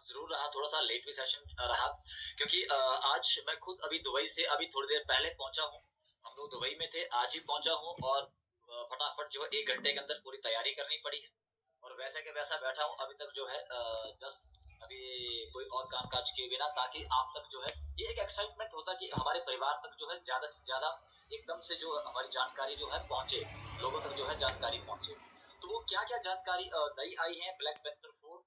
ज़रूर रहा, थोड़ा-सा लेट भी सेशन रहा क्योंकि आज मैं खुद अभी दुबई से अभी थोड़ी देर पहले पहुँचा हूँ। हम लोग दुबई में थे, आज ही पहुँचा हूँ और फटाफट जो है 1 घंटे के अंदर पूरी तैयारी करनी पड़ी है और वैसे के वैसा बैठा हूँ अभी तक जो है जस्ट अभी कोई और काम-काज किए बिना ताकि आप तक जो है ये एक एक्साइटमेंट होता है कि हमारे परिवार तक जो है ज़्यादा से ज़्यादा एकदम से जो हमारी जानकारी जो है पहुँचे, लोगों तक जो है जानकारी पहुँचे। तो वो क्या-क्या जानकारी नई आई है ब्लैक पैंथर 4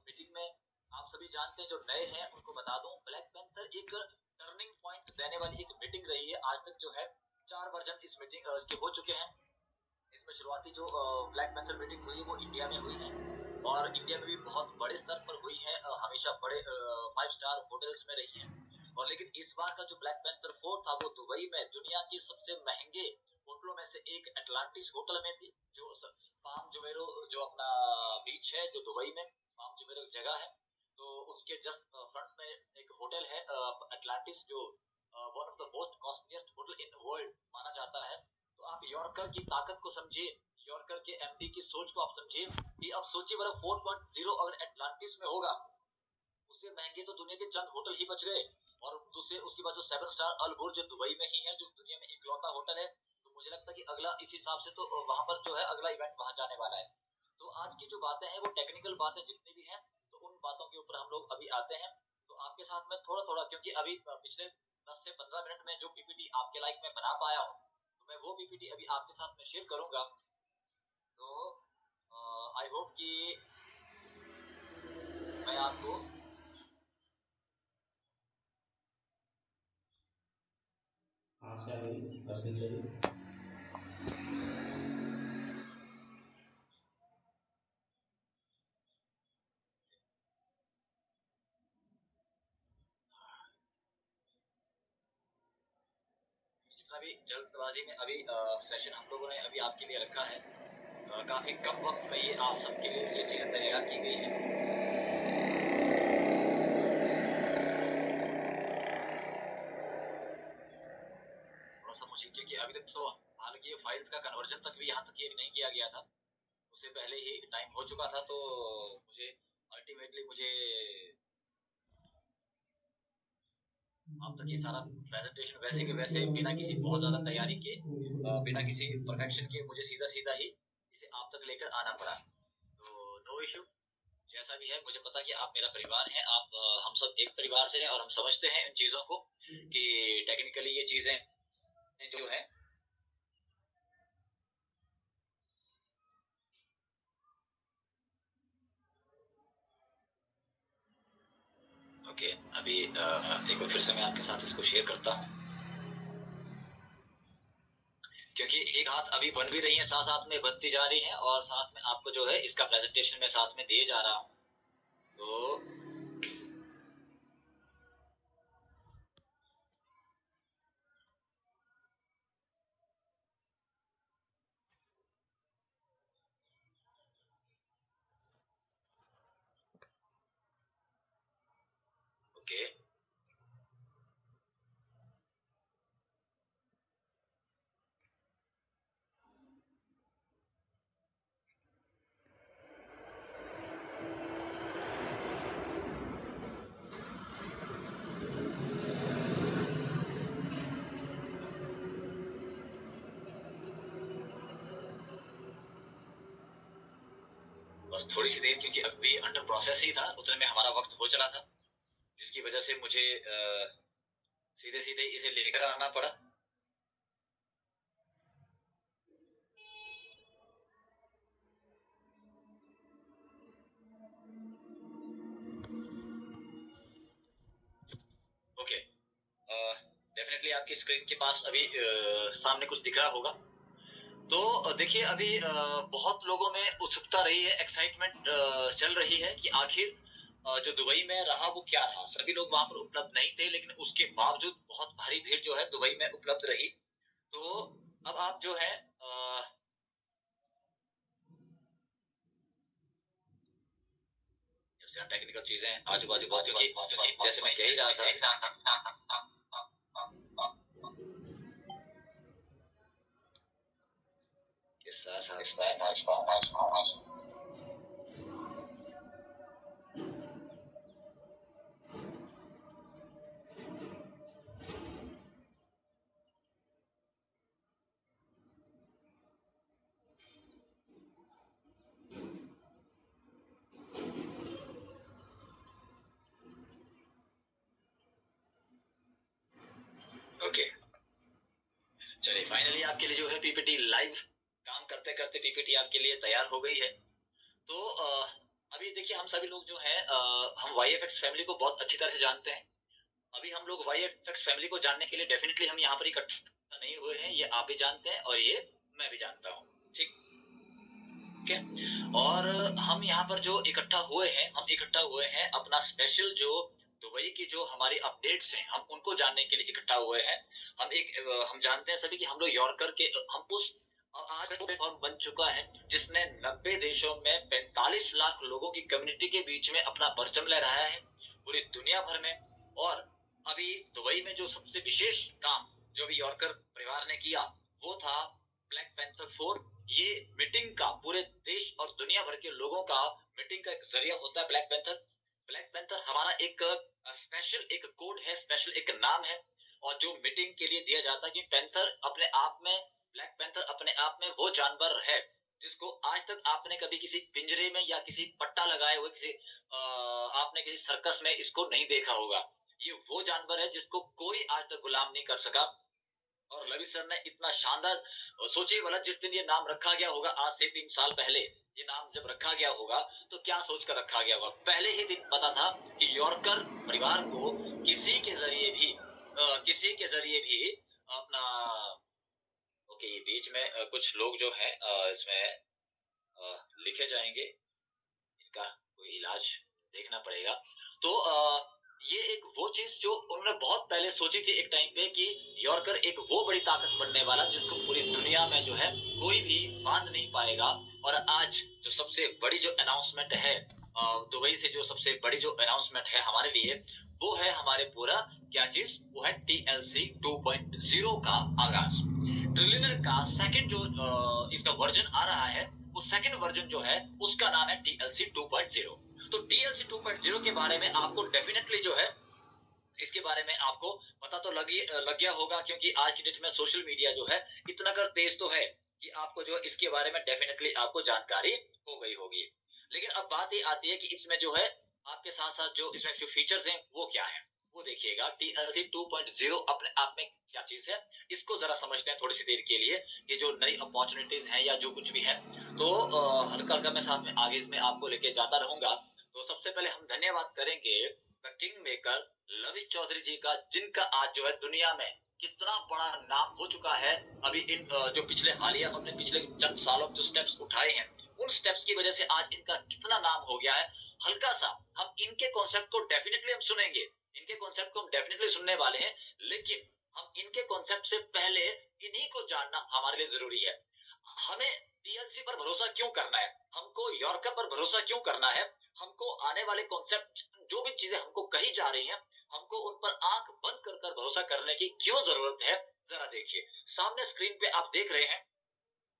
मीटिंग में आप सभी जानते हैं जो नए हैं उनको बता दूं ब्लैक पैंथर एक टर्निंग पॉइंट देने वाली एक मीटिंग रही है। आज तक जो है 4 वर्जन इस मीटिंग इसके हो चुके हैं। इसमें शुरुआती जो ब्लैक पैंथर मीटिंग हुई है वो इंडिया में हुई है और इंडिया में भी बहुत बड़े स्तर पर हुई है। हमेशा बड़े 5 स्टार होटल्स में रही है और लेकिन इस बार का जो ब्लैक पैंथर 4 था वो दुबई में दुनिया के सबसे महंगे होटलों में से एक एटलांटिस होटल में थी जो पाम जुमेरो जो अपना बीच है जो दुबई में पाम जुमेरो जगह है तो उसके जस्ट फ्रंट में एक होटल है एटलांटिस जो one of the most costliest hotel in world माना जाता है। तो आप यॉर्कर की ताकत को समझिए, यॉर्कर के एमडी की सोच को आप समझिए कि अब सोचिए मतलब 4.0 अगर एटलांटिस में होगा उससे महंगे तो दुनिया के चंद होटल ही बच गए और दूसरे उसके बाद जो 7 स्टार अल बुर्ज जो दुबई में ही है जो दुनिया में इकलौता होटल है तो मुझे लगता है कि अगला इस हिसाब से तो वहां पर जो है अगला इवेंट वहां जाने वाला है। तो आज की जो बातें हैं वो टेक्निकल बातें जितनी भी हैं तो उन बातों के ऊपर हम लोग अभी आते हैं। तो आपके साथ में थोड़ा थोड़ा क्योंकि अभी पिछले 10 से 15 मिनट में जो पीपीटी आपके लाइक में बना पाया हूँ तो मैं वो पीपीटी अभी आपके साथ में शेयर करूंगा। तो आई होप कि मैं आपको कहाँ से आ गई रश्मि चली जितना भी जल्दबाजी में अभी सेशन हम लोगों ने अभी आपके लिए रखा है काफी कम वक्त में ये आप सबके लिए ये चीजें तैयार की गई है। थोड़ा सा मुझे क्योंकि अभी तक तो हालांकि ये फाइल्स का कन्वर्जन तक भी यहाँ तक ये नहीं किया गया था उससे पहले ही टाइम हो चुका था तो मुझे अल्टीमेटली मुझे अब तक ये सारा प्रेजेंटेशन वैसे के वैसे बिना किसी बहुत ज्यादा तैयारी के बिना किसी परफेक्शन के मुझे सीधा सीधा ही इसे आप तक लेकर आना पड़ा। तो नो इशू जैसा भी है मुझे पता कि आप मेरा परिवार है आप हम सब एक परिवार से हैं और हम समझते हैं इन चीजों को कि टेक्निकली ये चीजें जो है ओके अभी एक बार फिर से मैं आपके साथ इसको शेयर करता हूँ क्योंकि एक हाथ अभी बन भी रही है साथ साथ में बनती जा रही है और साथ में आपको जो है इसका प्रेजेंटेशन में साथ में दिए जा रहा हूँ। तो ओके बस थोड़ी सी देर क्योंकि अभी अंडर प्रोसेस ही था उतने में हमारा वक्त हो चला था जिसकी वजह से मुझे सीधे सीधे इसे लेकर आना पड़ा। ओके डेफिनेटली आपकी स्क्रीन के पास अभी सामने कुछ दिख रहा होगा। तो देखिए अभी बहुत लोगों में उत्सुकता रही है एक्साइटमेंट चल रही है कि आखिर जो दुबई में रहा वो क्या रहा। सभी लोग वहां पर उपलब्ध नहीं थे लेकिन उसके बावजूद बहुत भारी भीड़ जो है दुबई में उपलब्ध रही। तो अब आप जो है टेक्निकल चीजें आजू बाजू बाजू की जैसे मैं कह ही रहा था इस साथ चलिए फाइनली आपके लिए जो है पीपीटी लाइव काम करते करते पीपीटी आपके लिए तैयार हो गई है। तो अभी देखिए हम सभी लोग जो है हम वाईएफएक्स फैमिली को बहुत अच्छी तरह से जानते हैं। अभी हम लोग वाईएफएक्स फैमिली को जानने के लिए डेफिनेटली हम यहाँ पर इकट्ठा नहीं हुए हैं, ये आप भी जानते हैं और ये मैं भी जानता हूँ। ठीक है, और हम यहाँ पर जो इकट्ठा हुए हैं, हम इकट्ठा हुए हैं अपना स्पेशल जो दुबई की जो हमारी अपडेट्स हैं हम उनको जानने के लिए इकट्ठा हुए हैं। हम जानते हैं सभी कि हम लोग यॉर्कर के हम उस आज प्लेटफॉर्म बन चुका है जिसने 90 देशों में 45 लाख लोगों की कम्युनिटी के बीच में अपना परचम लहराया है पूरी दुनिया भर में। और अभी दुबई में जो सबसे विशेष काम जो भी यॉर्कर परिवार ने किया वो था ब्लैक पैंथर 4। ये मीटिंग का पूरे देश और दुनिया भर के लोगों का मीटिंग का एक जरिया होता है ब्लैक पैंथर। ब्लैक पैंथर हमारा एक स्पेशल एक कोड है, स्पेशल एक नाम है और जो मीटिंग के लिए दिया जाता है कि पैंथर अपने आप में, ब्लैक पैंथर अपने आप में वो जानवर है जिसको आज तक आपने कभी किसी पिंजरे में या किसी पट्टा लगाए हुए किसी आपने किसी सर्कस में इसको नहीं देखा होगा। ये वो जानवर है जिसको कोई आज तक गुलाम नहीं कर सका। और रवि सर ने इतना शानदार, सोचिए वाला जिस दिन ये नाम रखा गया होगा आज से 3 साल पहले, ये नाम जब रखा गया होगा तो क्या सोचकर रखा गया होगा। पहले ही दिन पता था कि यॉर्कर परिवार को किसी के जरिए भी अपना ओके, ये बीच में कुछ लोग जो है इसमें लिखे जाएंगे, इनका कोई इलाज देखना पड़ेगा। तो ये एक वो चीज जो उन्होंने बहुत पहले सोची थी एक टाइम पे कि यॉर्कर एक वो बड़ी ताकत बनने वाला जिसको पूरी दुनिया में जो है कोई भी बांध नहीं पाएगा। और आज जो सबसे बड़ी जो अनाउंसमेंट है दुबई से, जो सबसे बड़ी जो अनाउंसमेंट है हमारे लिए वो है हमारे पूरा क्या चीज, वो है TLC 2.0 का आगाज। ट्रिलियनर का सेकंड जो इसका वर्जन आ रहा है वो सेकंड वर्जन जो है उसका नाम है TLC 2.0। तो TLC 2.0 के बारे में आपको डेफिनेटली जो है इसके बारे में आपको पता तो लग गया होगा क्योंकि आज की डेट में सोशल मीडिया जो है इतना कर तेज तो है कि आपको जो इसके बारे में डेफिनेटली आपको जानकारी हो गई होगी। लेकिन अब बात ये आती है कि इसमें जो है आपके साथ साथ जो इसमें जो फीचर्स हैं वो क्या है, वो देखिएगा। TLC 2.0 अपने आप में क्या चीज है इसको जरा समझते हैं थोड़ी सी देर के लिए। ये जो नई अपॉर्चुनिटीज हैं या जो कुछ भी है तो हल्का हल्का मैं साथ में आगे इसमें आपको लेके जाता रहूंगा। तो सबसे पहले हम धन्यवाद करेंगे the king maker Lavish Chaudhary ji का, जिनका आज जो है दुनिया में कितना बड़ा नाम हो चुका है। अभी इन जो पिछले हालिया अपने पिछले चंद सालों में जो स्टेप्स उठाए हैं उन स्टेप्स की वजह से आज इनका कितना नाम हो गया है। हल्का सा हम इनके कॉन्सेप्ट को डेफिनेटली हम सुनेंगे, इनके कॉन्सेप्ट को हम डेफिनेटली सुनने वाले हैं, लेकिन हम इनके कॉन्सेप्ट से पहले इन्हीं को जानना हमारे लिए जरूरी है। हमें TLC पर भरोसा क्यों करना है, हमको यॉर्कर पर भरोसा क्यों करना है, हमको आने वाले कॉन्सेप्ट जो भी चीजें हमको कही जा रही हैं हमको उन पर आंख बंद कर कर भरोसा करने की क्यों जरूरत है। जरा देखिए सामने स्क्रीन पे आप देख रहे हैं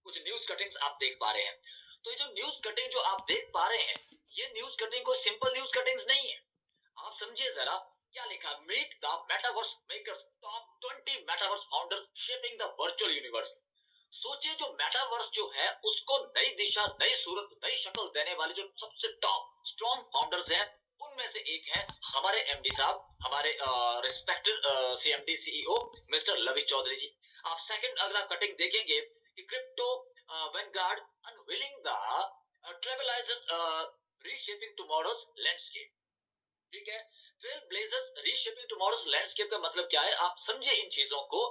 कुछ न्यूज कटिंग्स आप देख पा रहे हैं। तो ये जो न्यूज कटिंग जो आप देख पा रहे हैं ये न्यूज कटिंग कोई सिंपल न्यूज कटिंग्स नहीं है। आप समझिए जरा क्या लिखा, meet the metaverse makers, top 20 metaverse founders shaping the virtual universe. सोचिए जो मेटावर्स जो है उसको नई दिशा, नई सूरत, नई शक्ल देने वाले जो सबसे टॉप स्ट्रॉन्ग फाउंडर्स हैं उनमें से एक है हमारे MD साहब, हमारे respected CMD CEO mister Lavish Chaudhary ji. आप सेकंड अगला कटिंग देखेंगे कि crypto vanguard unveiling the trailblazer reshaping tomorrow's landscape. ठीक है, trailblazers reshaping tomorrow's landscape का मतलब क्या है आप समझे इन चीजों को।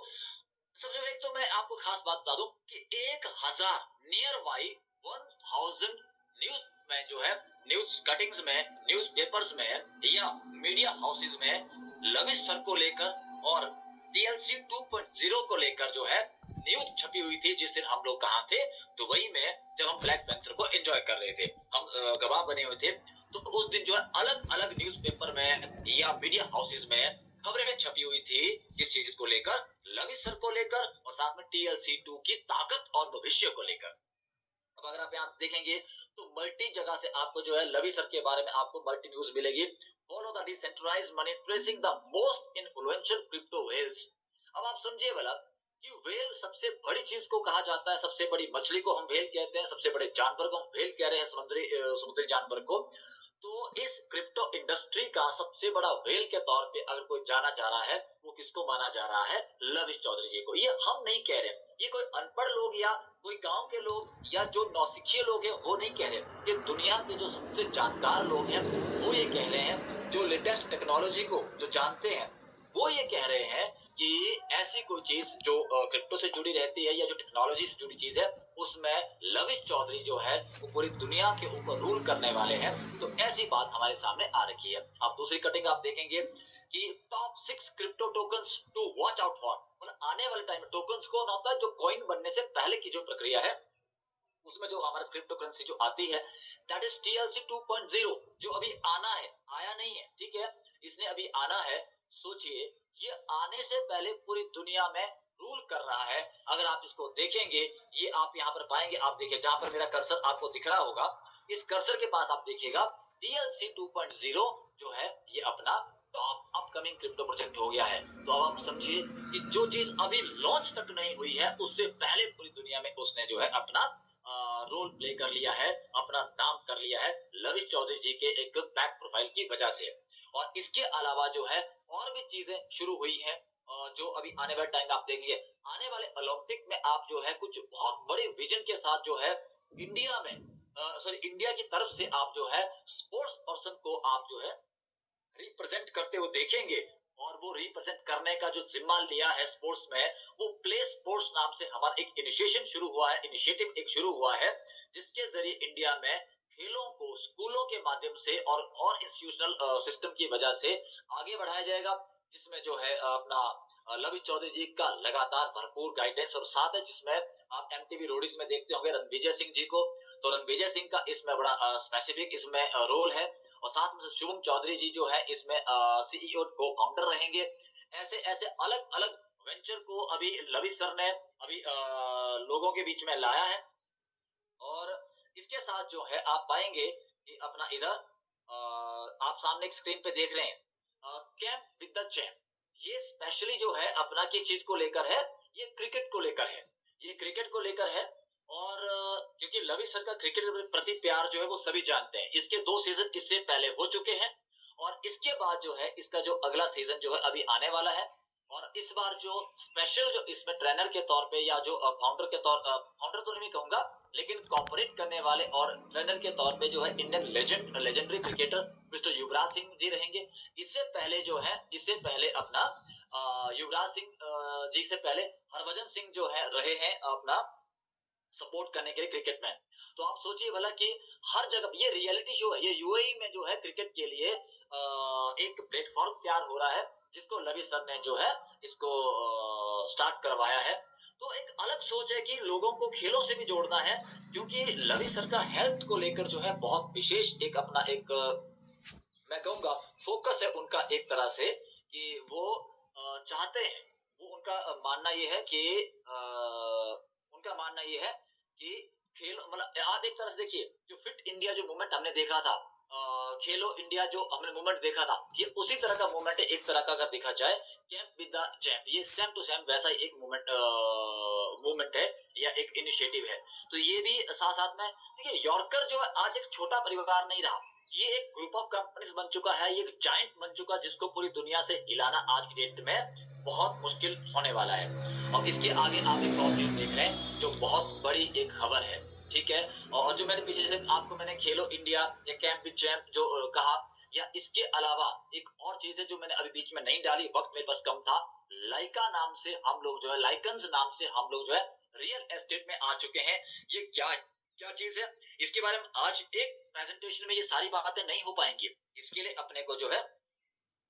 सबसे पहले तो मैं आपको खास बात बता दूं कि 1000 नियर बाई 1000 न्यूज में जो है न्यूज कटिंग्स में, न्यूज पेपर्स में या मीडिया हाउसेस में लविश सर को लेकर और TLC 2.0 को लेकर जो है न्यूज छपी हुई थी। जिस दिन हम लोग कहाँ थे, दुबई में, जब हम ब्लैक पैंथर को एंजॉय कर रहे थे, हम गवाह बने हुए थे। तो उस दिन जो है अलग अलग न्यूज पेपर में या मीडिया हाउसेस में खबरें छपी हुई थी किस चीज को लेकर, लविश सर को लेकर और साथ में TLC 2 की ताकत और भविष्य को लेकर। अब अगर आप यहाँ देखेंगे तो मल्टी जगह से आपको जो है लविश सर के बारे में आपको मल्टी न्यूज मिलेगी। Follow the decentralised money tracing the most influential crypto whales. अब आप समझिए वाला कि व्हेल सबसे बड़ी चीज को कहा जाता है, सबसे बड़ी मछली को हम व्हेल कहते हैं, सबसे बड़े जानवर को हम व्हेल कह रहे हैं, समुद्री जानवर को। तो इस इस क्रिप्टो इंडस्ट्री का सबसे बड़ा व्हेल के तौर पे अगर कोई जाना जा रहा है, वो किसको माना जा रहा है? लविश चौधरी जी को। ये हम नहीं कह रहे, ये कोई अनपढ़ लोग या कोई गांव के लोग या जो नौसिखिए लोग हैं वो नहीं कह रहे, ये दुनिया के जो सबसे जानकार लोग हैं वो ये कह रहे हैं, जो लेटेस्ट टेक्नोलॉजी को जो जानते हैं वो ये कह रहे हैं कि ऐसी कोई चीज जो क्रिप्टो से जुड़ी रहती है या जो टेक्नोलॉजी से जुड़ी चीज है, उसमें लविश चौधरी जो है वो पूरी दुनिया के ऊपर रूल करने वाले हैं। तो ऐसी बात हमारे सामने आ रखी है। अब दूसरी कटिंग आप देखेंगे कि top 6 crypto tokens to watch out for, मतलब आने वाले टाइम में टोकन्स कौन होता है? जो कॉइन बनने से पहले की जो प्रक्रिया है उसमें जो हमारा क्रिप्टो करेंसी जो आती है, दैट इज TLC 2.0, जो अभी आना है, आया नहीं है, ठीक है, इसने अभी आना है। सोचिए, ये आने से पहले पूरी दुनिया में रूल कर रहा है। अगर आप इसको देखेंगे, ये आप यहाँ पर पाएंगे, आप देखिए जहां पर मेरा कर्सर आपको दिख रहा होगा, इस कर्सर के पास आप देखिएगा TLC 2.0 जो है ये अपना टॉप अपकमिंग क्रिप्टो प्रोजेक्ट हो गया है। तो अब आप समझिए कि जो चीज अभी लॉन्च तक नहीं हुई है, उससे पहले पूरी दुनिया में उसने जो है अपना रोल प्ले कर लिया है, अपना नाम कर लिया है, लविश चौधरी जी के एक बैक प्रोफाइल की वजह से। और इसके अलावा जो है और भी चीजें शुरू हुई हैं, जो अभी आने वाले टाइम आप देखेंगे, आने वाले ओलंपिक में आप जो है कुछ बहुत बड़े विजन के साथ जो है इंडिया में इंडिया की तरफ से आप जो है स्पोर्ट्स पर्सन को आप जो है रिप्रेजेंट करते हुए देखेंगे। और वो रिप्रेजेंट करने का जो जिम्मा लिया है स्पोर्ट्स में, वो प्ले स्पोर्ट्स नाम से हमारा एक इनिशिएशन शुरू हुआ है, इनिशिएटिव एक शुरू हुआ है, जिसके जरिए इंडिया में खेलों को स्कूलों के माध्यम से और इंस्टीट्यूशनल सिस्टम की वजह से आगे बढ़ाया जाएगा, जिसमें जो है अपना लविश चौधरी जी का लगातार भरपूर गाइडेंस और साथ है, जिसमें आप MTV रोडीज में देखते होंगे रणविजय सिंह जी को, तो रणविजय सिंह का इसमें बड़ा स्पेसिफिक इसमें रोल है। और साथ में शुभम चौधरी जी जो है इसमें CEO को फाउंडर रहेंगे। ऐसे ऐसे अलग अलग वेंचर को अभी लविश सर ने अभी लोगों के बीच में लाया है। और इसके साथ जो है आप पाएंगे कि अपना इधर आप सामने एक स्क्रीन पे देख रहे हैं कैंप विद द चैंप, ये स्पेशली जो है अपना किस चीज को लेकर है? ये क्रिकेट को लेकर है, ये क्रिकेट को लेकर है। और क्योंकि लविश सर का क्रिकेट के प्रति प्यार जो है वो सभी जानते हैं, इसके 2 सीजन इससे पहले हो चुके हैं और इसके बाद जो है इसका जो अगला सीजन जो है अभी आने वाला है। और इस बार जो स्पेशल जो इसमें ट्रेनर के तौर पे या जो फाउंडर के तौर फाउंडर तो नहीं कहूंगा, लेकिन कॉपरेट करने वाले और ट्रेनर के तौर पे जो है Indian legendary cricketer mister Yuvraj Singh ji रहेंगे। इससे पहले जो है, इससे पहले अपना युवराज सिंह जी से पहले हरभजन सिंह जो है रहे हैं अपना सपोर्ट करने के लिए क्रिकेट में। तो आप सोचिए भला कि हर जगह ये रियलिटी शो है, ये UAE में जो है क्रिकेट के लिए एक प्लेटफॉर्म तैयार हो रहा है, जिसको लविश सर ने जो है इसको स्टार्ट करवाया है। तो एक अलग सोच है कि लोगों को खेलों से भी जोड़ना है, क्योंकि लविश सर का हेल्थ को लेकर जो है बहुत विशेष एक अपना एक मैं कहूंगा फोकस है उनका, एक तरह से कि वो चाहते हैं, वो उनका मानना ये है कि उनका मानना ये है कि खेल मतलब आप एक तरह से देखिए, जो फिट इंडिया जो मूवमेंट हमने देखा था, खेलो इंडिया जो हमने मूवमेंट देखा था, ये उसी तरह का मूवमेंट है एक तरह का अगर देखा जाए, कैंप विद द चैंप, ये सेम टू सेम वैसा ही एक मूवमेंट है या एक इनिशिएटिव है। तो ये भी साथ साथ में देखिए, यॉर्कर जो है आज एक छोटा परिवार नहीं रहा, ये एक ग्रुप ऑफ कंपनीज बन चुका है, ये एक जायंट बन चुका, जिसको पूरी दुनिया से हिलाना आज की डेट में बहुत मुश्किल होने वाला है। और इसके आगे आप एक और चीज देख रहे हैं जो बहुत बड़ी एक खबर है, ठीक है। और जो मैंने पीछे से आपको मैंने खेलो इंडिया या कैंप विद चैंप जो कहा, या इसके अलावा एक और चीज है जो मैंने अभी बीच में नहीं डाली, वक्त मेरे पास कम था। लाइका नाम से हम लोग जो है, लाइकन्स नाम से हम लोग जो है रियल एस्टेट में आ चुके हैं। ये क्या चीज है, इसके बारे में आज एक प्रेजेंटेशन में ये सारी बातें नहीं हो पाएंगी। इसके लिए अपने को जो है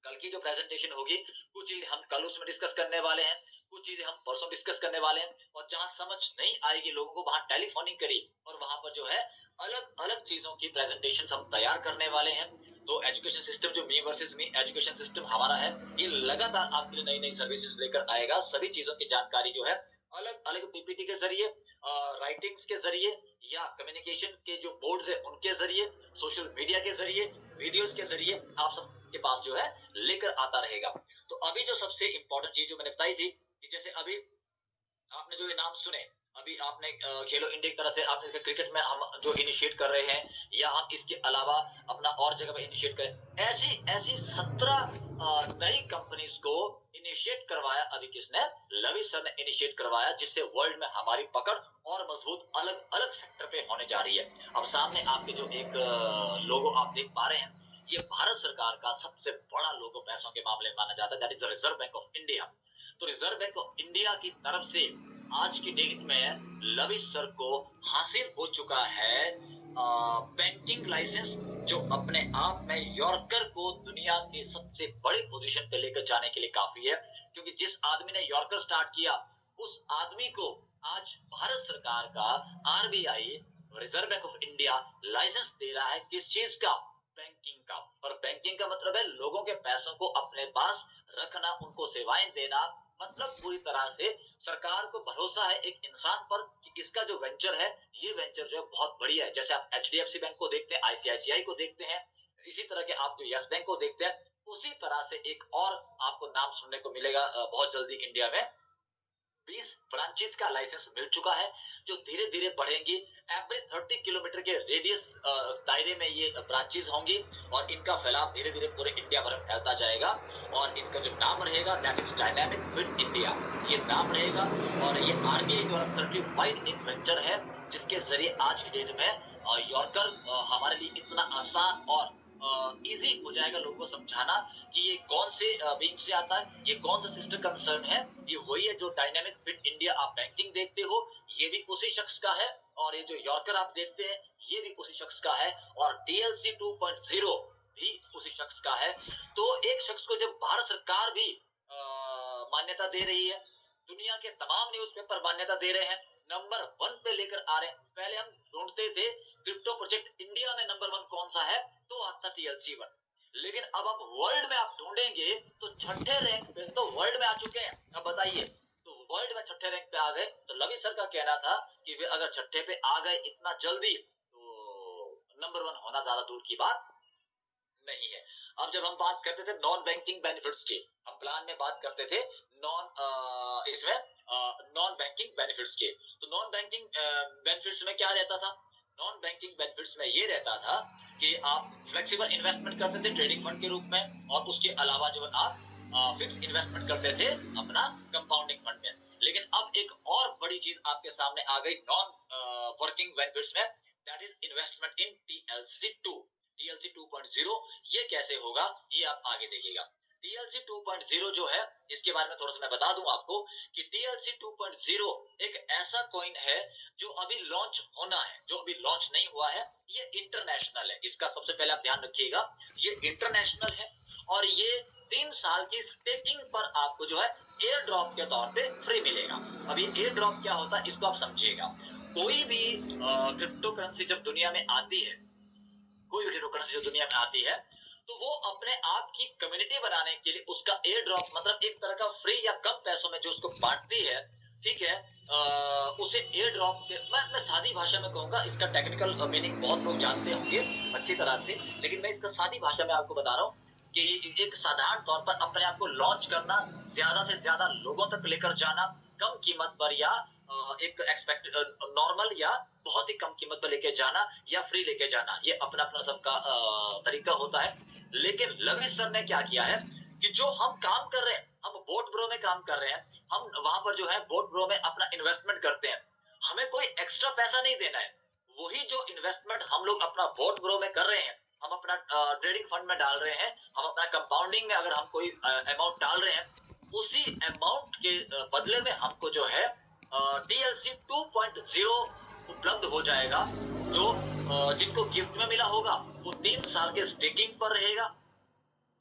कल की जो प्रेजेंटेशन होगी, कुछ चीज हम कल उसमें डिस्कस करने वाले हैं, कुछ चीजें हम परसों डिस्कस करने वाले हैं, और जहां समझ नहीं आएगी लोगों को वहां टेलीफोनिंग करी और वहां पर जो है अलग अलग चीजों की प्रेजेंटेशन हम तैयार करने वाले हैं। तो एजुकेशन सिस्टम जो मी वर्सेस मी एजुकेशन सिस्टम हमारा है, ये लगातार आपके लिए नई नई सर्विसेज लेकर आएगा। सभी चीजों की जानकारी जो है अलग अलग PPT के जरिए, राइटिंग्स के जरिए, या कम्युनिकेशन के जो बोर्ड्स है उनके जरिए, सोशल मीडिया के जरिए, वीडियोस के जरिए आप सबके पास जो है लेकर आता रहेगा। तो अभी जो सबसे इंपॉर्टेंट चीज जो मैंने बताई थी कि जैसे अभी आपने जो ये नाम सुने, अभी आपने खेलो इंडिया की तरह से आपने देखा क्रिकेट में हम जो इनिशिएट कर रहे हैं या हम इसके अलावा अपना और जगह पे इनिशिएट करें, ऐसी ऐसी 17 नई कंपनीज को इनिशिएट करवाया अभी किसने, लवी सर ने इनिशिएट करवाया, जिससे वर्ल्ड में हमारी पकड़ और मजबूत अलग अलग सेक्टर पे होने जा रही है। अब सामने आपके जो एक लोगो आप देख पा रहे हैं, ये भारत सरकार का सबसे बड़ा लोगो पैसों के मामले में माना जाता है, that is the reserve bank of India. तो रिजर्व बैंक ऑफ इंडिया की तरफ से आज की डेट में लवी सर को हासिल हो चुका है बैंकिंग लाइसेंस, जो अपने आप में यॉर्कर को दुनिया के सबसे बड़े पोजीशन पे लेकर जाने के लिए काफी है, क्योंकि जिस आदमी ने यॉर्कर स्टार्ट किया उस आदमी को आज भारत सरकार का RBI, reserve bank of India licence दे रहा है। किस चीज का, बैंकिंग का। और बैंकिंग का मतलब है लोगों के पैसों को अपने पास रखना, उनको सेवाएं देना। मतलब पूरी तरह से सरकार को भरोसा है एक इंसान पर कि इसका जो वेंचर है, ये वेंचर जो है बहुत बढ़िया है। जैसे आप एचडीएफसी बैंक को देखते हैं, आईसीआईसीआई को देखते हैं, इसी तरह के आप जो यस बैंक को देखते हैं, उसी तरह से एक और आपको नाम सुनने को मिलेगा बहुत जल्दी इंडिया में। 20 ब्रांचेस का लाइसेंस मिल चुका है, जो धीरे धीरे बढ़ेंगी। एवरी 30 किलोमीटर के रेडियस दायरे में ये ब्रांचेस होंगी और इनका फैलाव धीरे धीरे पूरे इंडिया भर में फैलता जाएगा। और इसका जो नाम रहेगा that is dynamic fit India, ये नाम रहेगा। और ये आरबीआई द्वारा सर्टिफाइड एक वेंचर है, जिसके जरिए आज की डेट में यॉर्कर हमारे लिए इतना आसान और इजी हो जाएगा लोगों को समझाना कि ये कौन से बैंक से आता है, ये कौन सा सिस्टर कंसर्न है। ये वही है जो डायनामिक फिट इंडिया आप बैंकिंग देखते हो, ये भी उसी शख्स का है। और ये जो यॉर्कर आप देखते हैं, ये भी उसी शख्स का है। और डीएलसी 2.0 भी उसी शख्स का है। तो एक शख्स को जब भारत सरकार भी मान्यता दे रही है, दुनिया के तमाम न्यूज़पेपर मान्यता दे रहे हैं, नंबर 1 पे लेकर आ रहे हैं। पहले हम ढूंढते थे क्रिप्टो प्रोजेक्ट इंडिया में नंबर 1 कौन सा है, तो आता टीएलसी 1। लेकिन अब आप वर्ल्ड में आप ढूंढेंगे तो छठे रैंक पे तो वर्ल्ड में आ चुके हैं। अब बताइए, तो वर्ल्ड में छठे रैंक पे आ गए। तो लवी सर का कहना था कि वे अगर छठे पे आ गए इतना जल्दी, तो नंबर 1 होना ज्यादा दूर की बात नहीं है। अब जब हम बात करते थे नॉन बैंकिंग बेनिफिट्स की, हम प्लान में बात करते थे नॉन बैंकिंग बेनिफिट्स के। तो नॉन बैंकिंग बेनिफिट्स में क्या रहता था, नॉन बैंकिंग बेनिफिट्स में ये रहता था कि आप फ्लेक्सिबल इन्वेस्टमेंट करते थे ट्रेडिंग फंड के रूप में, और उसके अलावा जो है आप फिक्स इन्वेस्टमेंट करते थे अपना कंपाउंडिंग फंड में। लेकिन अब एक और बड़ी चीज आपके सामने आ गई नॉन वर्किंग बेनिफिट्स में, that is investment in TLC 2.0। ये कैसे होगा ये आप आगे देखिएगा। टीएलसी 2.0 जो है, इसके बारे में थोड़ा सा मैं बता दूं आपको कि टीएलसी 2.0 एक ऐसा कॉइन है जो अभी लॉन्च होना है, जो अभी लॉन्च नहीं हुआ है। ये इंटरनेशनल है, इसका सबसे पहले आप ध्यान रखिएगा, ये इंटरनेशनल है। और ये 3 साल की स्टेकिंग पर आपको जो है एयर ड्रॉप के तौर पे फ्री मिलेगा। अब ये एयर ड्रॉप क्या होता है इसको आप समझिएगा। कोई भी क्रिप्टो करेंसी जब दुनिया में आती है, कोई भी क्रिप्टो करेंसी जो दुनिया में आती है, तो वो अपने आप की कम्युनिटी बनाने के लिए उसका एयर ड्रॉप, मतलब एक तरह का फ्री या कम पैसों में जो उसको बांटती है, ठीक है, उसे एयर ड्रॉप के, मैं सादी भाषा में कहूंगा, इसका टेक्निकल मीनिंग बहुत लोग जानते होंगे अच्छी तरह से, लेकिन मैं इसका सादी भाषा में आपको बता रहा हूँ कि एक साधारण तौर पर अपने आप को लॉन्च करना, ज्यादा से ज्यादा लोगों तक लेकर जाना, कम कीमत पर या एक एक्सपेक्ट नॉर्मल या बहुत ही कम कीमत पर लेके जाना या फ्री लेके जाना, ये अपना अपना सबका तरीका होता है। लेकिन लवी सर ने क्या किया है कि जो हम काम कर रहे हैं, हम बोट ब्रो में काम कर रहे हैं, हम वहां पर जो है बोट ब्रो में अपना इन्वेस्टमेंट करते हैं, हमें कोई एक्स्ट्रा पैसा नहीं देना है। वही जो इन्वेस्टमेंट हम लोग अपना बोट ब्रो में कर रहे हैं, हम अपना ट्रेडिंग फंड में डाल रहे हैं, हम अपना कंपाउंडिंग में अगर हम कोई अमाउंट डाल रहे हैं, उसी अमाउंट के बदले में हमको जो है टीएलसी 2.0 उपलब्ध हो जाएगा, जो जिनको गिफ्ट में मिला होगा वो 3 साल के स्टेकिंग पर रहेगा।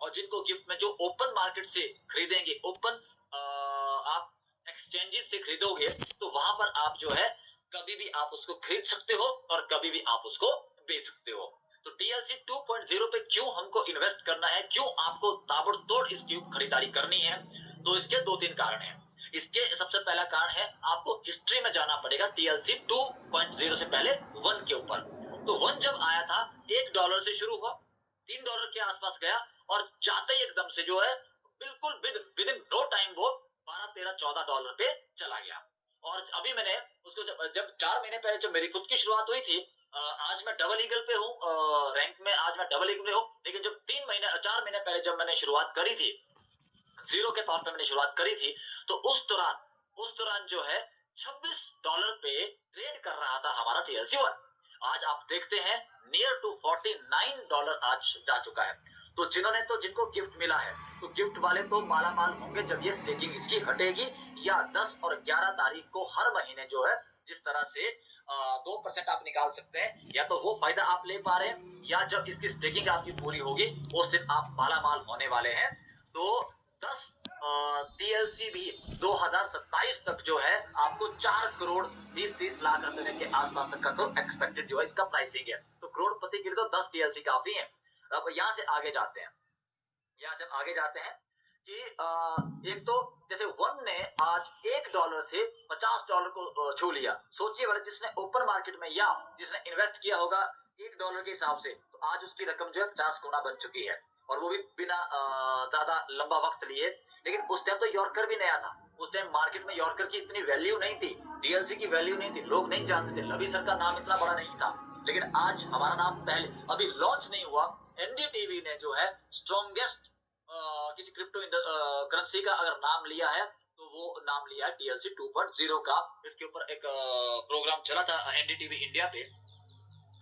और जिनको गिफ्ट में जो ओपन मार्केट से खरीदेंगे, ओपन आप एक्सचेंजेस से खरीदोगे, तो वहां पर आप जो है कभी भी आप उसको खरीद सकते हो और कभी भी आप उसको बेच सकते हो। तो टीएलसी 2.0 पे क्यों हमको इन्वेस्ट करना है, क्यों आपको ताबड़तोड़ इसकी खरीदारी करनी है, तो इसके 2-3 कारण हैं। इसके सबसे पहला कारण है आपको हिस्ट्री में जाना पड़ेगा टीएलसी 2.0 से पहले 1 के ऊपर। तो 1 जब आया था $1 से शुरू हुआ, $3 के आसपास गया, और जाते ही एकदम से जो है बिल्कुल विद इन नो टाइम वो $12, $13, $14 पे चला गया। और अभी मैंने उसको जब 4 महीने पहले जब मेरी खुद की शुरुआत हुई थी, आज मैं डबल ईगल पे हूँ रैंक में, आज मैं डबल ईगल पे हूँ। लेकिन जब 4 महीने पहले जब मैंने शुरुआत करी थी, जीरो के तौर पे मैंने शुरुआत करी थी, तो उस दौरान जो है $26 पे ट्रेड कर रहा था हमारा TLC1। आज आप देखते हैं नियर टू $49 आज जा चुका है। तो जिनको गिफ्ट मिला है, तो गिफ्ट वाले तो माला माल होंगे जब ये स्टेकिंग इसकी हटेगी, या 10 और 11 तारीख को हर महीने जो है जिस तरह से 2% आप निकाल सकते हैं, या तो वो फायदा आप ले पा रहे हैं, या जब इसकी स्टेकिंग आपकी पूरी होगी उस दिन आप माला माल होने वाले हैं। तो 10 TLC भी 2027 तक जो है आपको 4 करोड़ 20-30 लाख रुपए के आसपास तक का तो एक्सपेक्टेड जो है इसका प्राइसिंग है। तो करोड़पति के लिए तो 10 TLC काफी है। अब यहाँ से आगे जाते हैं, कि एक तो जैसे वन ने आज $1 से $50 को छू लिया। सोचिए वाले जिसने ओपन मार्केट में या जिसने इन्वेस्ट किया होगा $1 के हिसाब से, तो आज उसकी रकम जो है 50 गुना बन चुकी है, और वो भी बिना ज्यादा लंबा वक्त लिए। लेकिन उस टाइम तो यॉर्कर भी नया था, उस टाइम मार्केट में यॉर्कर की इतनी वैल्यू नहीं थी, TLC की वैल्यू नहीं थी, लोग नहीं जानते थे, लवी सर का नाम इतना बड़ा नहीं था। लेकिन आज हमारा नाम पहले अभी लॉन्च नहीं हुआ, NDTV ने जो है स्ट्रॉन्गेस्ट किसी क्रिप्टो करेंसी का अगर नाम लिया है तो वो नाम लिया है TLC 2.0 का। इसके ऊपर एक प्रोग्राम चला था NDTV इंडिया पे,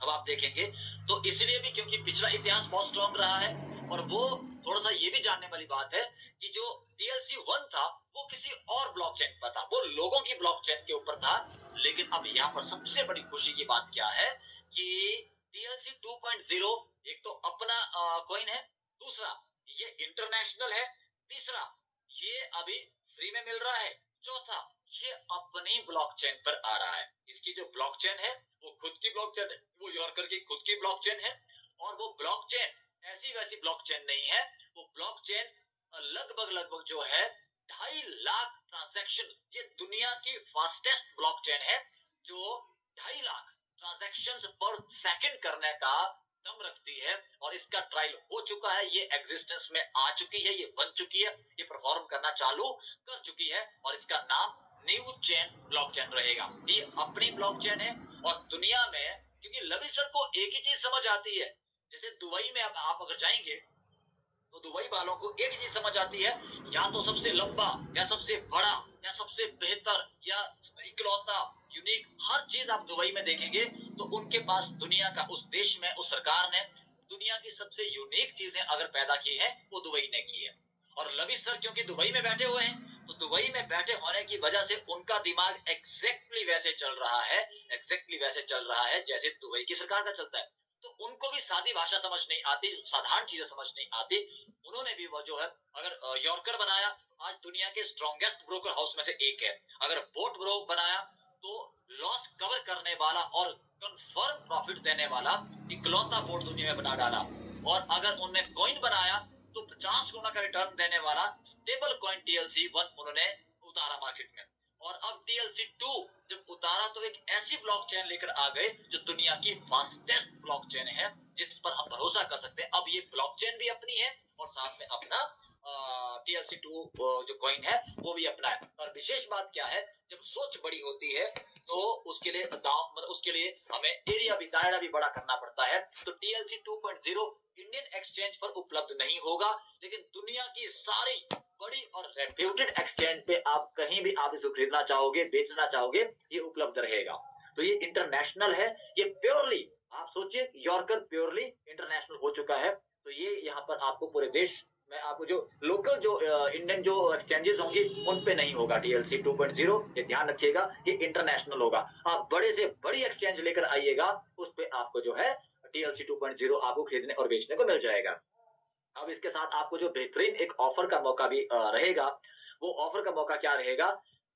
अब आप देखेंगे। तो इसलिए भी क्योंकि पिछला इतिहास बहुत स्ट्रॉन्ग रहा है, और वो थोड़ा सा ये भी जानने वाली बात है कि जो TLC1 था वो किसी और ब्लॉकचेन पर था, वो लोगों की ब्लॉकचेन के ऊपर था। लेकिन अब यहाँ पर सबसे बड़ी खुशी की बात क्या है कि TLC 2.0 एक तो अपना कॉइन है, दूसरा ये इंटरनेशनल है, तीसरा ये अभी फ्री में मिल रहा है, चौथा ये अपनी ब्लॉकचेन पर आ रहा है। इसकी जो ब्लॉकचेन है वो खुद की ब्लॉकचेन है, वो यॉर्कर की खुद की ब्लॉकचेन है, और वो ब्लॉकचेन ऐसी वैसी ब्लॉकचेन नहीं है। वो ब्लॉकचेन लगभग जो है 2.5 लाख ट्रांजैक्शन, ये दुनिया की फास्टेस्ट ब्लॉकचेन है जो 2.5 लाख ट्रांजैक्शंस पर सेकंड करने का दम रखती है। और इसका ट्रायल हो चुका है, ये एग्जिस्टेंस में आ चुकी है, ये बन चुकी है, ये परफॉर्म करना चालू कर चुकी है, और इसका नाम न्यू चेन ब्लॉकचेन रहेगा। ये अपनी ब्लॉकचेन है, और दुनिया में क्योंकि लवी सर को एक ही चीज समझ आती है, जैसे दुबई में अब आप अगर जाएंगे तो दुबई वालों को एक चीज समझ आती है, या तो सबसे लंबा, या सबसे बड़ा, या सबसे बेहतर, या इकलौता, यूनिक, हर चीज आप दुबई में देखेंगे तो उनके पास दुनिया का, उस देश में उस सरकार ने दुनिया की सबसे यूनिक चीजें अगर पैदा की है वो दुबई ने की है। और लवी सर क्योंकि दुबई में बैठे हुए हैं, तो दुबई में बैठे होने की वजह से उनका दिमाग एग्जैक्टली वैसे चल रहा है जैसे दुबई की सरकार का चलता है। तो उनको भी सादी भाषा समझ नहीं आती, साधारण चीजें समझ नहीं आती। उन्होंने भी वो जो है अगर यॉर्कर बनाया, आज दुनिया के स्ट्रॉन्गेस्ट ब्रोकर हाउस में से एक है। अगर बोट ब्रो बनाया तो लॉस कवर करने वाला और कंफर्म प्रॉफिट देने वाला इकलौता बोर्ड दुनिया में बना डाला। और अगर उन्होंने कॉइन बनाया तो 50 गुना का रिटर्न देने वाला स्टेबल कॉइन TLC1 उन्होंने उतारा मार्केट में। और अब TLC2 जब उतारा तो एक ऐसी ब्लॉकचेन लेकर आ गए जो दुनिया की फास्टेस्ट ब्लॉकचेन है, जिस पर हम भरोसा कर सकते हैं। अब ये ब्लॉकचेन भी अपनी है और साथ में अपना TLC2 जो कॉइन है वो भी अपना है। और विशेष बात क्या है, जब सोच बड़ी होती है तो उसके लिए हमें एरिया भी, दायरा भी बड़ा करना पड़ता है। तो TLC 2.0 इंडियन एक्सचेंज पर उपलब्ध नहीं होगा, लेकिन दुनिया की सारी बड़ी और रेप्यूटेड एक्सचेंज पे आप कहीं भी आप इसको खरीदना चाहोगे, बेचना चाहोगे, ये उपलब्ध रहेगा। तो ये इंटरनेशनल है, ये प्योरली, आप सोचिए यॉर्कर प्योरली इंटरनेशनल हो चुका है। तो ये यहाँ पर आपको पूरे देश में आपको जो लोकल जो इंडियन जो एक्सचेंजेस होंगी उन पे नहीं होगा TLC 2.0, ये ध्यान रखिएगा, ये इंटरनेशनल होगा। आप बड़े से बड़ी एक्सचेंज लेकर आइएगा, उस पे आपको जो है TLC 2.0 आपको खरीदने और बेचने को मिल जाएगा। अब इसके साथ आपको जो बेहतरीन एक ऑफर का मौका भी रहेगा, वो ऑफर का मौका क्या रहेगा,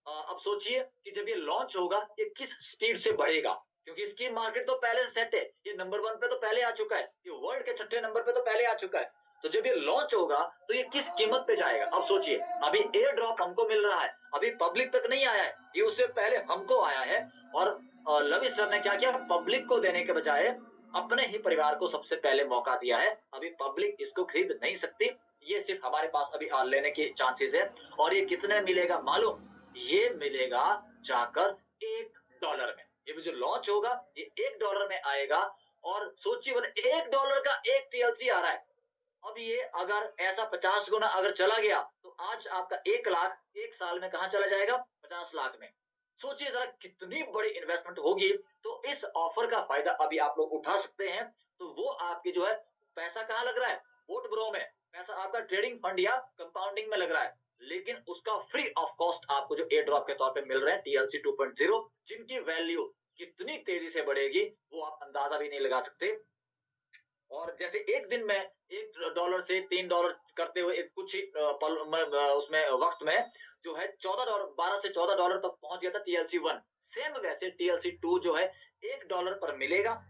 अब सोचिए कि जब ये लॉन्च होगा ये किस स्पीड से बढ़ेगा, क्योंकि इसकी मार्केट तो पहले से सेट है, ये नंबर 1 पे तो पहले आ चुका है, ये वर्ल्ड के 6ठे नंबर पे तो पहले आ चुका है। तो जब ये लॉन्च होगा तो ये किस कीमत पे जाएगा। अब सोचिए, अभी एयर ड्रॉप हमको मिल रहा है, अभी पब्लिक तक नहीं आया है, ये उससे पहले हमको आया है। और लवी सर ने क्या किया, पब्लिक को देने के बजाय अपने ही परिवार को सबसे पहले मौका दिया है। अभी पब्लिक इसको खरीद नहीं सकती, ये सिर्फ हमारे पास अभी लेने के चांसेस है। और ये कितने मिलेगा मालूम, ये मिलेगा जाकर $1 में। ये जो लॉन्च होगा ये $1 में आएगा और सोचिए मतलब $1 का एक टीएलसी आ रहा है। अब ये अगर ऐसा 50 गुना अगर चला गया तो आज आपका 1 लाख 1 साल में कहां चला जाएगा? 50 लाख में। सोचिए जरा कितनी बड़ी इन्वेस्टमेंट होगी। तो इस ऑफर का फायदा अभी आप लोग उठा सकते हैं। तो वो आपकी जो है पैसा कहां लग रहा है? वोट ब्रो में। पैसा आपका ट्रेडिंग फंड या कंपाउंडिंग में लग रहा है, लेकिन उसका फ्री ऑफ कॉस्ट आपको जो एयर ड्रॉप के तौर पे मिल रहे हैं टीएलसी 2.0, जिनकी वैल्यू कितनी तेजी से बढ़ेगी वो आप अंदाजा भी नहीं लगा सकते। और जैसे एक दिन में $1 से $3 करते हुए कुछ ही उसमें वक्त में जो है $14 12 से $14 तक पहुंच गया था टीएलसी 1। सेम वैसे टीएलसी 2 जो है $1 पर मिलेगा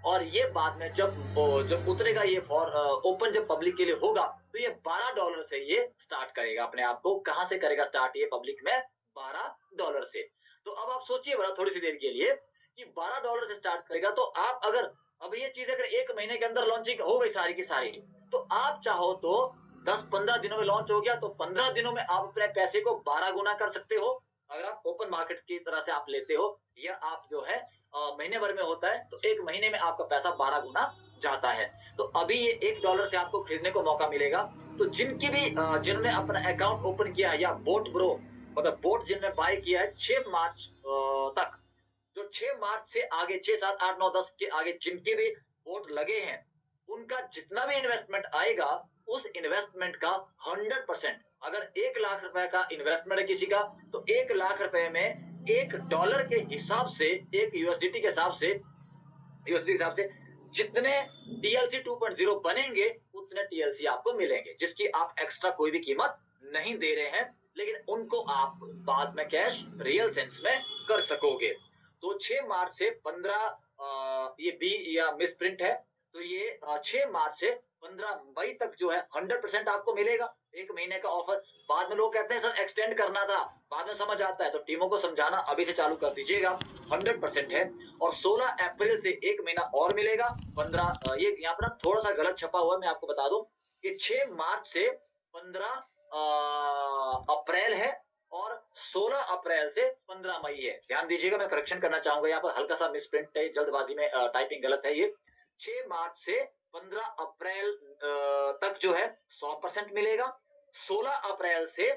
और ये बाद में जब उतरेगा ये फॉर ओपन जब पब्लिक के लिए होगा तो ये $12 से ये स्टार्ट करेगा अपने आप को। कहां से करेगा स्टार्ट ये पब्लिक में? $12 से। तो अब आप सोचिए बड़ा थोड़ी सी देर के लिए कि $12 से स्टार्ट करेगा तो आप अगर अब ये चीज अगर 1 महीने के अंदर लॉन्चिंग हो गई सारी की सारी, तो आप चाहो तो 10-15 दिनों में लॉन्च हो गया तो 15 दिनों में आप अपने पैसे को 12 गुना कर सकते हो अगर आप ओपन मार्केट की तरह से आप लेते हो। या आप जो है महीने भर में होता है तो 1 महीने में आपका पैसा 12 गुना जाता है। तो अभी ये $1 से आपको खरीदने को मौका मिलेगा। तो जिनकी भी जिन्होंने अपना अकाउंट ओपन किया है या बोट ब्रो मतलब बोट जिन्होंने बाय किया है 6 मार्च तक, जो 6 मार्च से आगे 6, 7, 8, 9, 10 के आगे जिनके भी वोट लगे हैं, उनका जितना भी इन्वेस्टमेंट आएगा उस इन्वेस्टमेंट का 100%, अगर 1 लाख रुपए का इन्वेस्टमेंट है किसी का तो 1 लाख रुपए में $1 के हिसाब से, एक यूएसडीटी के हिसाब से, जितने टीएलसी 2.0 बनेंगे उतने टीएलसी आपको मिलेंगे, जिसकी आप एक्स्ट्रा कोई भी कीमत नहीं दे रहे हैं, लेकिन उनको आप बाद में कैश रियल सेंस में कर सकोगे। तो 6 मार्च से 15 ये बी या मिस प्रिंट है, तो ये 6 मार्च से 15 मई तक जो है 100% आपको मिलेगा 1 महीने का ऑफर। बाद में लोग कहते हैं सर एक्सटेंड करना था, बाद में समझ आता है, तो टीमों को समझाना अभी से चालू कर दीजिएगा। 100% है। और 16 अप्रैल से 1 महीना और मिलेगा 15 ये यहाँ पर थोड़ा सा गलत छपा हुआ है, मैं आपको बता दूं कि 6 मार्च से 15 अप्रैल है और 16 अप्रैल से 15 मई है। ध्यान दीजिएगा, मैं करेक्शन करना चाहूंगा, यहाँ पर हल्का सा मिसप्रिंट है, जल्दबाजी में टाइपिंग गलत है। ये 6 मार्च से 15 अप्रैल तक जो है 100% मिलेगा, 16 अप्रैल से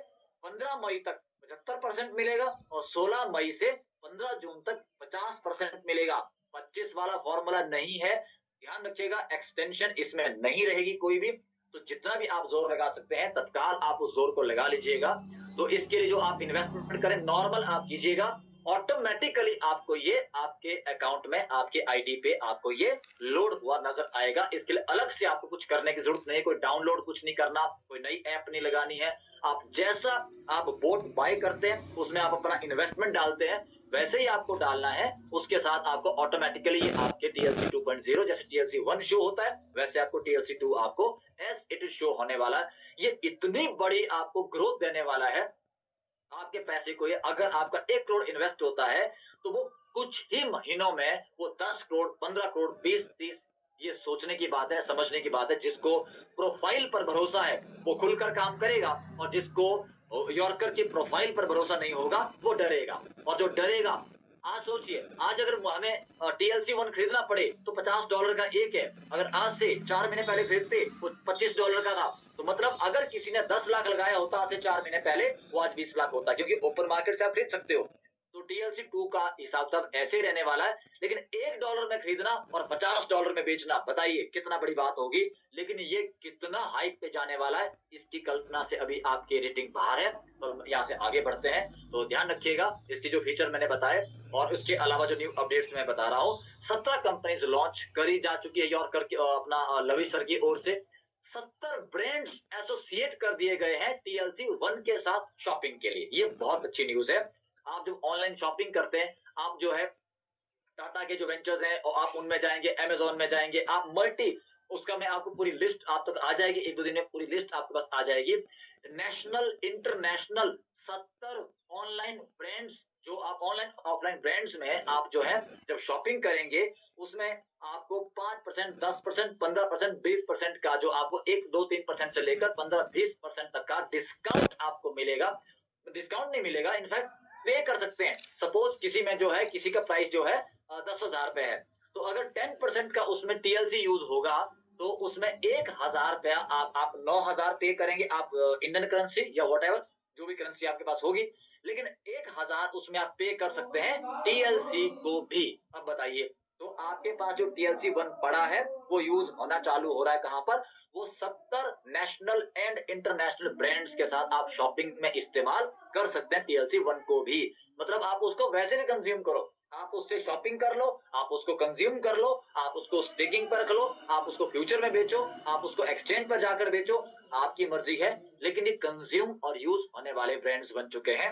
15 मई तक 75% मिलेगा और 16 मई से 15 जून तक 50% मिलेगा। 25 वाला फॉर्मूला नहीं है, ध्यान रखिएगा। एक्सटेंशन इसमें नहीं रहेगी कोई भी, तो जितना भी आप जोर लगा सकते हैं तत्काल आप उस जोर को लगा लीजिएगा। तो इसके लिए जो आप इन्वेस्टमेंट करें नॉर्मल आप कीजिएगा, ऑटोमेटिकली आपको ये आपके अकाउंट में आपके आईडी पे आपको ये लोड हुआ नजर आएगा। इसके लिए अलग से आपको कुछ करने की जरूरत नहीं, कोई डाउनलोड कुछ नहीं करना, कोई नई ऐप नहीं लगानी है। आप जैसा आप बोट बाय करते हैं उसमें आप अपना इन्वेस्टमेंट डालते हैं वैसे ही आपको डालना है। उसके साथ आपको ऑटोमेटिकली आपके टीएलसी 2.0 जैसे टीएलसी 1 शो होता है वैसे आपको टीएलसी 2 आपको एज इट इज शो होने वाला है। ये इतनी बड़ी आपको ग्रोथ देने वाला है आपके पैसे को। ये अगर आपका 1 करोड़ इन्वेस्ट होता है तो वो कुछ ही महीनों में वो 10 करोड़ 15 करोड़ 20-30, ये सोचने की बात है, समझने की बात है। जिसको प्रोफाइल पर भरोसा है वो खुलकर काम करेगा और जिसको यॉर्कर की प्रोफाइल पर भरोसा नहीं होगा वो डरेगा। और जो डरेगा, आज सोचिए, आज अगर हमें टीएलसी 1 खरीदना पड़े तो $50 का एक है, अगर आज से 4 महीने पहले खरीदते वो $25 का था। तो मतलब अगर किसी ने 10 लाख लगाया होता आज से 4 महीने पहले, वो आज 20 लाख होता, क्योंकि ओपन मार्केट से आप खरीद सकते हो। तो टीएलसी 2 का हिसाब तब ऐसे ही रहने वाला है। लेकिन $1 में खरीदना और $50 में बेचना, बताइए कितना बड़ी बात होगी। लेकिन ये कितना हाइप पे जाने वाला है इसकी कल्पना से अभी आपकी रेटिंग बाहर है। तो यहाँ से आगे बढ़ते हैं, तो ध्यान रखिएगा इसकी जो फीचर मैंने बताए और उसके अलावा जो न्यू अपडेट्स मैं बता रहा हूँ। 17 कंपनीज लॉन्च करी जा चुकी है यॉर्कर की अपना लवी सर की ओर से। 70 ब्रांड्स एसोसिएट कर दिए गए हैं टीएलसी 1 के साथ शॉपिंग के लिए। ये बहुत अच्छी न्यूज है। आप जब ऑनलाइन शॉपिंग करते हैं, आप जो है टाटा के जो वेंचर्स हैं और आप उनमें जाएंगे, अमेजोन में जाएंगे, आप मल्टी उसका मैं आपको पूरी लिस्ट आप तक आ जाएगी, 1-2 दिन में पूरी लिस्ट आपके पास आ जाएगी। नेशनल इंटरनेशनल 70 ऑनलाइन ब्रांड्स, जो आप ऑनलाइन ऑफलाइन ब्रांड्स में आप जो है जब शॉपिंग करेंगे उसमें आपको 5%, 10%, 15%, 20% का जो आपको 1-2-3% से लेकर 15-20% तक का डिस्काउंट आपको मिलेगा। डिस्काउंट नहीं मिलेगा, इनफैक्ट पे कर सकते हैं। सपोज किसी में जो है किसी का प्राइस जो है 10,000 रुपए है, तो अगर 10% का उसमें टीएलसी यूज होगा तो उसमें 1,000 रुपया आप 9,000 पे करेंगे आप इंडियन करेंसी या वट जो भी करेंसी आपके पास होगी, लेकिन 1,000 उसमें आप पे कर सकते हैं टीएलसी को भी। अब बताइए, तो आपके पास जो टीएलसी 1 पड़ा है वो यूज होना चालू हो रहा है कहां पर? वो 70 नेशनल एंड इंटरनेशनल ब्रांड्स के साथ आप शॉपिंग में इस्तेमाल कर सकते हैं टीएलसी 1 को भी। मतलब आप उसको वैसे भी कंज्यूम करो, आप उससे शॉपिंग कर लो, आप उसको कंज्यूम कर लो, आप उसको स्टेकिंग पर रख लो, आप उसको फ्यूचर में बेचो, आप उसको एक्सचेंज पर जाकर बेचो, आपकी मर्जी है। लेकिन ये कंज्यूम और यूज होने वाले ब्रांड्स बन चुके हैं।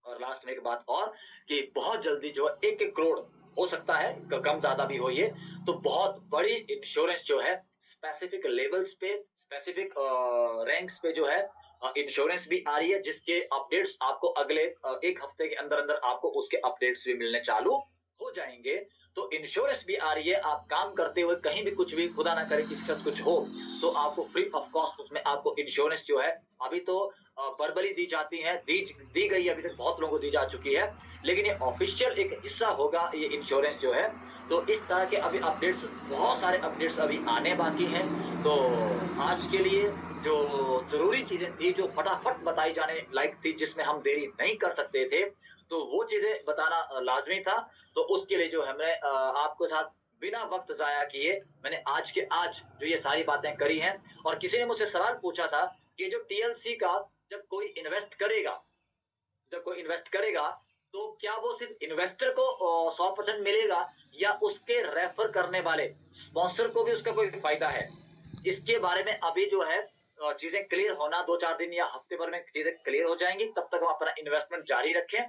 और लास्ट में एक बात और कि बहुत जल्दी जो है 1-1 करोड़ हो सकता है, कम ज्यादा भी हो ये, तो बहुत बड़ी इंश्योरेंस जो है स्पेसिफिक लेवल्स पे, स्पेसिफिक रैंक्स पे जो है इंश्योरेंस भी आ रही है, जिसके अपडेट्स आपको अगले 1 हफ्ते के अंदर अंदर आपको उसके अपडेट्स भी मिलने चालू हो जाएंगे। तो इंश्योरेंस भी आ रही है, आप काम करते हुए कहीं भी कुछ भी खुदा ना करे किसी के साथ कुछ हो तो आपको फ्री ऑफ कॉस्ट उसमें आपको इंश्योरेंस जो है अभी तो वर्बली दी जाती है, दी गई अभी तक बहुत लोगों को दी जा चुकी है, लेकिन ये ऑफिशियल एक हिस्सा होगा ये इंश्योरेंस जो है। तो इस तरह के अभी अपडेट्स, बहुत सारे अपडेट्स अभी आने बाकी हैं। तो आज के लिए जो जरूरी चीजें थी जो फटाफट बताई जाने लायक थी, जिसमें हम देरी नहीं कर सकते थे, तो वो चीजें बताना लाजमी था। तो उसके लिए जो है मैं आपके साथ बिना वक्त जाया किए मैंने आज के आज जो ये सारी बातें करी हैं। और किसी ने मुझसे सवाल पूछा था कि जो टीएलसी का जब कोई इन्वेस्ट करेगा, जब कोई इन्वेस्ट करेगा तो क्या वो सिर्फ इन्वेस्टर को 100% मिलेगा या उसके रेफर करने वाले स्पॉन्सर को भी उसका कोई फायदा है? इसके बारे में अभी जो है चीजें क्लियर होना 2-4 दिन या हफ्ते भर में चीजें क्लियर हो जाएंगी, तब तक हम अपना इन्वेस्टमेंट जारी रखें।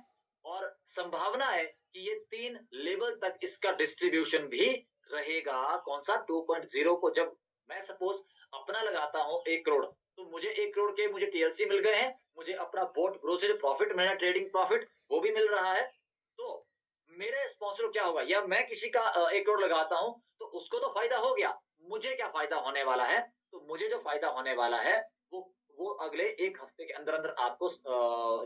और संभावना है कि ये 3 लेवल तक इसका डिस्ट्रीब्यूशन भी रहेगा। कौन सा 2.0 को जब मैं सपोज अपना लगाता हूं 1 करोड़, तो मुझे 1 करोड़ के मुझे टीएलसी मिल गए हैं, मुझे अपना बोट ग्रोस से प्रॉफिट मिला, ट्रेडिंग प्रॉफिट वो भी मिल रहा है। तो मेरे स्पॉन्सर को क्या होगा, या मैं किसी का 1 करोड़ लगाता हूं तो उसको तो फायदा हो गया, मुझे क्या फायदा होने वाला है? तो मुझे जो फायदा होने वाला है वो वो अगले 1 हफ्ते के अंदर अंदर आपको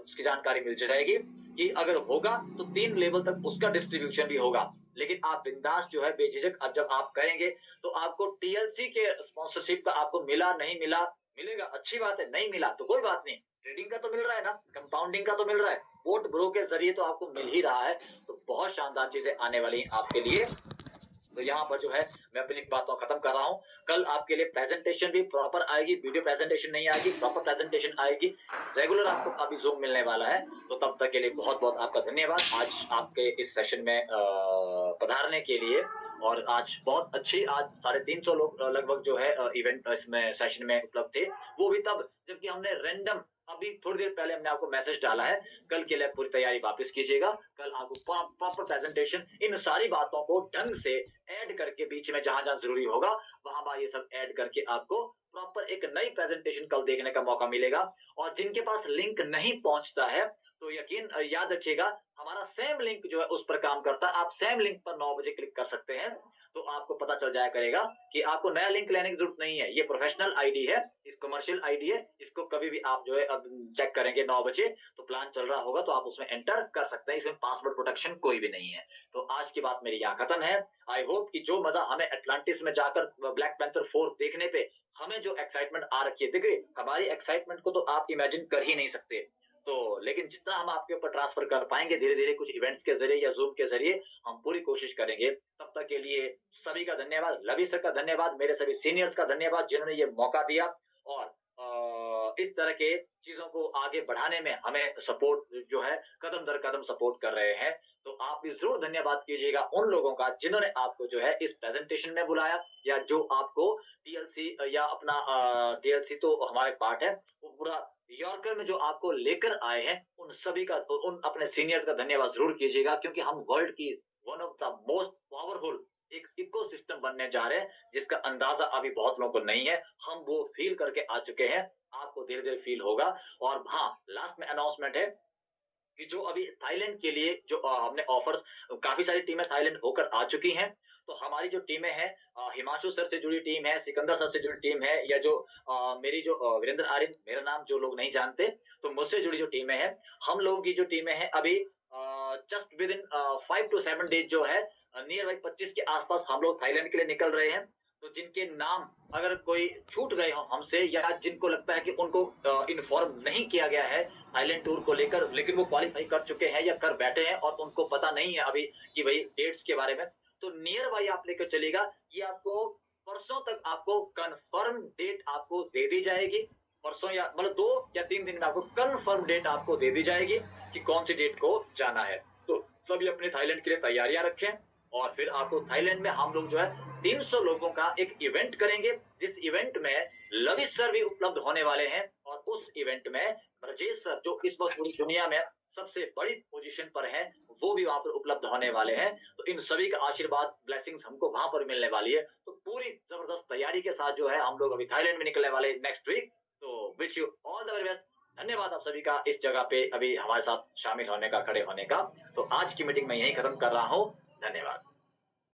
इसकी जानकारी मिल जाएगी कि अगर होगा तो 3 लेवल तक उसका डिस्ट्रीब्यूशन भी होगा। लेकिन आप बिंदास जो है बेझिझक अब जब आप करेंगे तो आपको टीएलसी के स्पॉन्सरशिप का आपको मिला नहीं मिला, मिलेगा अच्छी बात है, नहीं मिला तो कोई बात नहीं, ट्रेडिंग का तो मिल रहा है ना, कंपाउंडिंग का तो मिल रहा है, वोट ब्रो के जरिए तो आपको मिल ही रहा है। तो बहुत शानदार चीजें आने वाली हैं आपके लिए। तो यहाँ पर जो है मैं अपनी बातों खत्म कर रहा हूँ। कल आपके लिए प्रेजेंटेशन भी प्रॉपर आएगी, वीडियो प्रेजेंटेशन नहीं आएगी, प्रॉपर प्रेजेंटेशन आएगी, रेगुलर आपको अभी जूम मिलने वाला है। तो तब तक के लिए बहुत बहुत आपका धन्यवाद आज आपके इस सेशन में पधारने के लिए। और आज बहुत अच्छी, आज 350 लोग लगभग जो है इवेंट इसमें सेशन में उपलब्ध थे, वो भी तब जबकि हमने रैंडम अभी थोड़ी देर पहले हमने आपको मैसेज डाला है। कल के लिए पूरी तैयारी वापस कीजिएगा, कल आपको प्रॉपर प्रेजेंटेशन इन सारी बातों को ढंग से ऐड करके बीच में जहां जहां जरूरी होगा वहां ये सब ऐड करके आपको प्रॉपर एक नई प्रेजेंटेशन कल देखने का मौका मिलेगा। और जिनके पास लिंक नहीं पहुंचता है तो यकीन याद रखिएगा हमारा सेम लिंक जो है उस पर काम करता है, आप सेम लिंक पर 9 बजे क्लिक कर सकते हैं, तो आपको पता चल जाया करेगा कि आपको नया लिंक लेने की जरूरत नहीं है। ये प्रोफेशनल आईडी है, इस कमर्शियल आईडी है, इसको कभी भी आप जो है अब चेक करेंगे 9 बजे तो प्लान चल रहा होगा तो आप उसमें एंटर कर सकते हैं, इसमें पासवर्ड प्रोटेक्शन कोई भी नहीं है। तो आज की बात मेरी यहाँ खत्म है। आई होप कि जो मजा हमें अटलांटिस में जाकर ब्लैक पैंथर 4 देखने पे हमें जो एक्साइटमेंट आ रखी है, देखिए हमारी एक्साइटमेंट को तो आप इमेजिन कर ही नहीं सकते। तो लेकिन जितना हम आपके ऊपर ट्रांसफर कर पाएंगे धीरे धीरे कुछ इवेंट्स के जरिए या जूम के जरिए हम पूरी कोशिश करेंगे। तब तक के लिए सभी का धन्यवाद, लवी सर का धन्यवाद, मेरे सभी सीनियर्स का धन्यवाद जिन्होंने ये मौका दिया और इस तरह के चीजों को आगे बढ़ाने में हमें सपोर्ट जो है कदम दर कदम सपोर्ट कर रहे हैं। तो आप भी जरूर धन्यवाद कीजिएगा उन लोगों का जिन्होंने आपको जो है इस प्रेजेंटेशन में बुलाया, या जो आपको टीएलसी या अपना टीएलसी तो हमारे पार्ट है, वो पूरा यॉर्कर में जो आपको लेकर आए हैं उन सभी का, उन अपने सीनियर्स का धन्यवाद जरूर कीजिएगा, क्योंकि हम वर्ल्ड की one of the most powerful एक इकोसिस्टम बनने जा रहे हैं जिसका अंदाजा अभी बहुत लोगों को नहीं है, हम वो फील करके आ चुके हैं, आपको धीरे धीरे फील होगा। और हाँ, लास्ट में अनाउंसमेंट है कि जो अभी थाईलैंड के लिए जो हमने ऑफर्स, काफी सारी टीमें थाईलैंड होकर आ चुकी हैं, तो हमारी जो टीमें हैं, हिमांशु सर से जुड़ी टीम है, सिकंदर सर से जुड़ी टीम है, या जो मेरी जो वीरेंद्र आर्यन, मेरा नाम जो लोग नहीं जानते, तो मुझसे जुड़ी जो टीमें हैं, हम लोगों की जो टीमें हैं अभी just with in 5 to 7 days जो है, नियर बाई 25 के आसपास हम लोग थाईलैंड के लिए निकल रहे हैं। तो जिनके नाम अगर कोई छूट गए हो हमसे, या जिनको लगता है कि उनको इन्फॉर्म नहीं किया गया है थाईलैंड टूर को लेकर, लेकिन वो क्वालिफाई कर चुके हैं या कर बैठे हैं और उनको पता नहीं है अभी कि भाई डेट्स के बारे में, तो नियर बाई आप लेकर चलेगा, ये आपको परसों तक आपको कंफर्म डेट आपको दे दी जाएगी। परसों या मतलब 2 या 3 दिन में आपको कंफर्म डेट आपको दे दी जाएगी कि कौन सी डेट को जाना है। तो सभी अपने थाईलैंड के लिए तैयारियां रखें, और फिर आपको थाईलैंड में हम लोग जो है 300 लोगों का एक इवेंट करेंगे, जिस इवेंट में लविश सर भी उपलब्ध होने वाले हैं, और उस इवेंट में ब्रजेश सर जो इस वक्त पूरी दुनिया में सबसे बड़ी पोजीशन पर है, वो भी वहां पर उपलब्ध होने वाले हैं। तो इन सभी का आशीर्वाद, ब्लेसिंग्स हमको वहां पर मिलने वाली है। तो पूरी जबरदस्त तैयारी के साथ जो है हम लोग अभी थाईलैंड में निकलने वाले नेक्स्ट वीक। तो wish you all the very best. धन्यवाद आप सभी का इस जगह पे अभी हमारे साथ शामिल होने का, खड़े होने का। तो आज की मीटिंग मैं यहीं खत्म कर रहा हूँ। धन्यवाद।